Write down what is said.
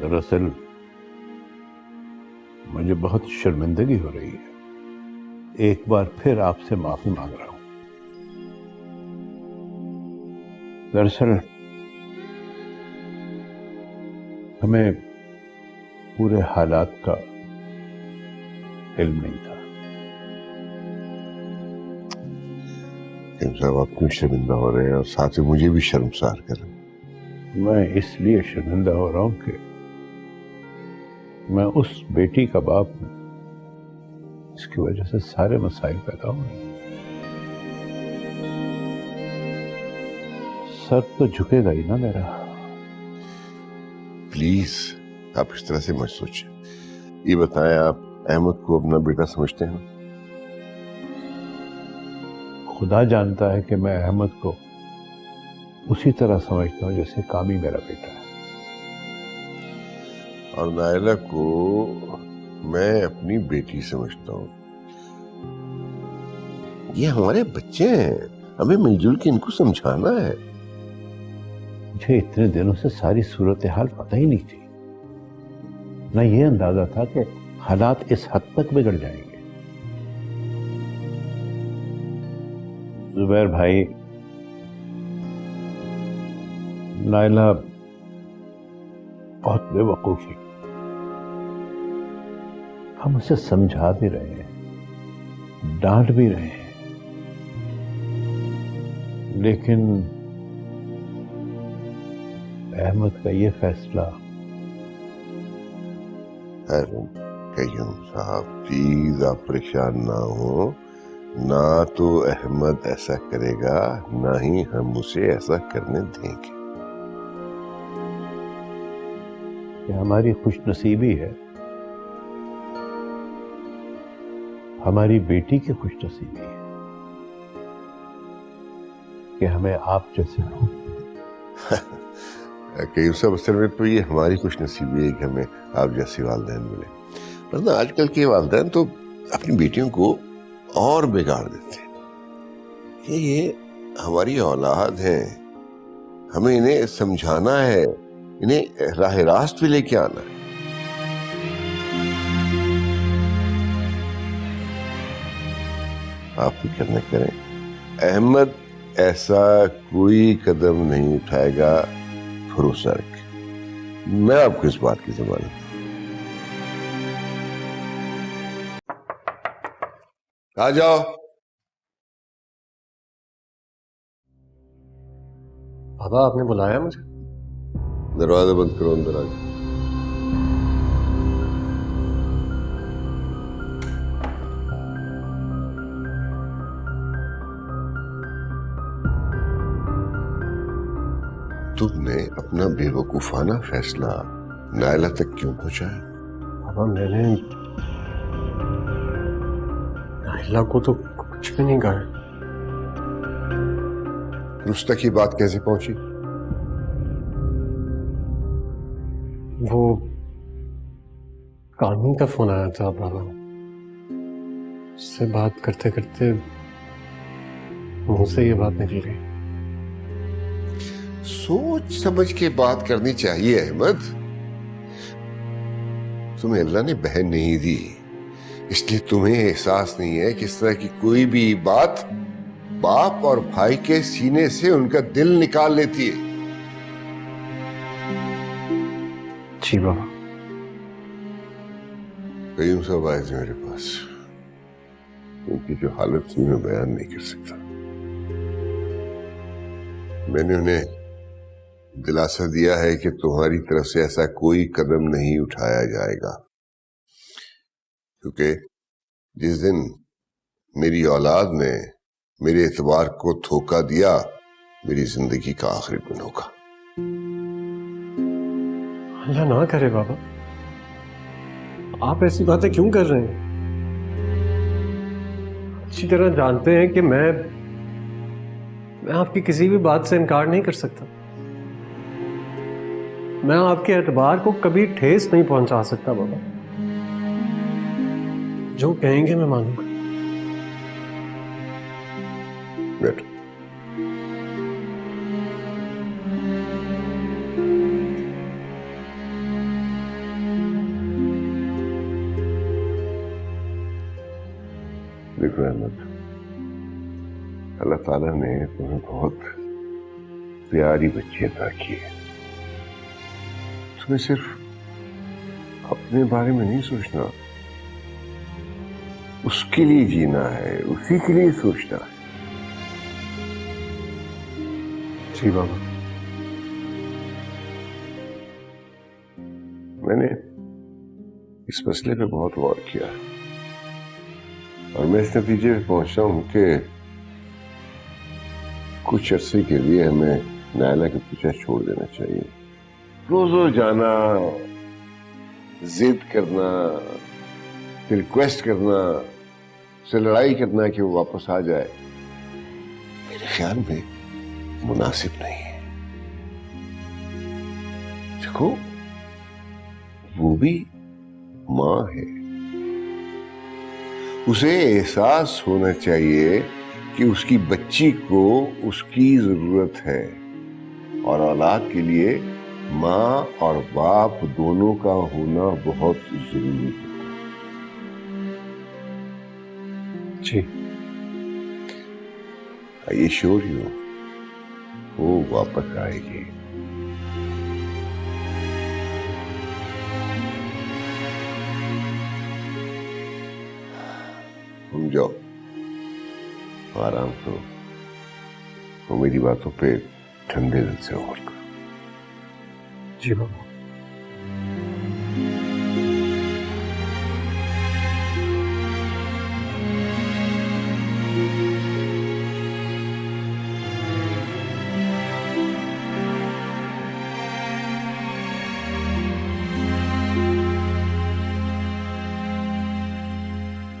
दरअसल मुझे बहुत शर्मिंदगी हो रही है। एक बार फिर आपसे माफी मांग रहा हूं। दरअसल हमें पूरे हालात का इल्म नहीं था। साहब आप क्यों शर्मिंदा हो रहे हैं और साथ ही मुझे भी शर्मसार कर रहे हैं? मैं इसलिए शर्मिंदा हो रहा हूं कि मैं उस बेटी का बाप हूं इसकी वजह से सारे मसाइल पैदा हो रहे हैं। सर तो झुकेगा ही ना मेरा। प्लीज आप इस तरह से मत सोचिए। ये बताएं, आप अहमद को अपना बेटा समझते हैं? खुदा जानता है कि मैं अहमद को उसी तरह समझता हूं जैसे कामी मेरा बेटा है। और नायला को मैं अपनी बेटी समझता हूँ। ये हमारे बच्चे हैं, हमें मिलजुल के इनको समझाना है। मुझे इतने दिनों से सारी सूरत हाल पता ही नहीं थी। न ये अंदाजा था कि हालात इस हद तक बिगड़ जाएंगे। जुबैर भाई, नायला बहुत बेवकूफ है। हम उसे समझा भी रहे हैं, डांट भी रहे हैं, लेकिन अहमद का ये फैसला। कयूम साहब प्लीज आप परेशान ना हो। ना तो अहमद ऐसा करेगा, ना ही हम उसे ऐसा करने देंगे। ये हमारी खुशनसीबी है, हमारी बेटी की खुशनसीबी है कि हमें आप जैसे कई सब असल में तो ये हमारी खुशनसीबी है कि हमें आप जैसे वालिदैन मिले। वरना आजकल के वालिदैन तो अपनी बेटियों को और बिगाड़ देते हैं। ये हमारी औलाद है, हमें इन्हें समझाना है, इन्हें राह रास्त पे लेके आना है। आप फिक्र न करें, अहमद ऐसा कोई कदम नहीं उठाएगा, भरोसा रखें। मैं आपको इस बात की जमानत। आ जाओ। बाबा आपने बुलाया मुझे? दरवाजा बंद करो, अंदर आ जाओ। तुमने अपना बेवकूफाना फैसला नायला तक क्यों पहुंचाया? बाबा मैंने नायला को तो कुछ भी नहीं कहा। उस तक ये बात कैसे पहुंची? वो कामी का फोन आया था बाबा, उससे बात करते करते मुंह से ये बात निकल गई। सोच समझ के बात करनी चाहिए अहमद। तुम्हें अल्लाह ने बहन नहीं दी, इसलिए तुम्हें एहसास नहीं है किस तरह की कोई भी बात बाप और भाई के सीने से उनका दिल निकाल लेती है। जी बाबा। कईयों सब आए थे मेरे पास, उनकी जो हालत थी मैं बयान नहीं कर सकता। मैंने उन्हें दिलासा दिया है कि तुम्हारी तरफ से ऐसा कोई कदम नहीं उठाया जाएगा, क्योंकि जिस दिन मेरी औलाद ने मेरे एतबार को धोखा दिया, मेरी जिंदगी का आखिरी दिन होगा। अल्लाह ना करे बाबा, आप ऐसी बातें क्यों कर रहे हैं? अच्छी तरह जानते हैं कि मैं आपकी किसी भी बात से इनकार नहीं कर सकता। मैं आपके एतबार को कभी ठेस नहीं पहुंचा सकता बाबा। जो कहेंगे मैं मानूंगा। बैठो। अलैकुम अहमद। अल्लाह ताला ने तुम्हें बहुत प्यारी बच्ची अता की है। तुम्हें सिर्फ अपने बारे में नहीं सोचना, उसके लिए जीना है, उसी के लिए सोचना है। जी बाबा। मैंने इस मसले पे बहुत गौर किया है और मैं इस नतीजे पे पहुंचा हूं कि कुछ अरसे के लिए हमें नायला के पीछे छोड़ देना चाहिए। रोज जाना, जिद करना, रिक्वेस्ट करना, से लड़ाई करना कि वो वापस आ जाए, मेरे ख्याल में मुनासिब नहीं है। देखो, वो भी मां है, उसे एहसास होना चाहिए कि उसकी बच्ची को उसकी जरूरत है और औलाद के लिए मां और बाप दोनों का होना बहुत जरूरी होता है। जी। ये श्योर ही हो, वो वापस आएगी। तुम जाओ, आराम करो, तो मेरी बातों पे ठंडे दिल से गौर करो। जी बाबा।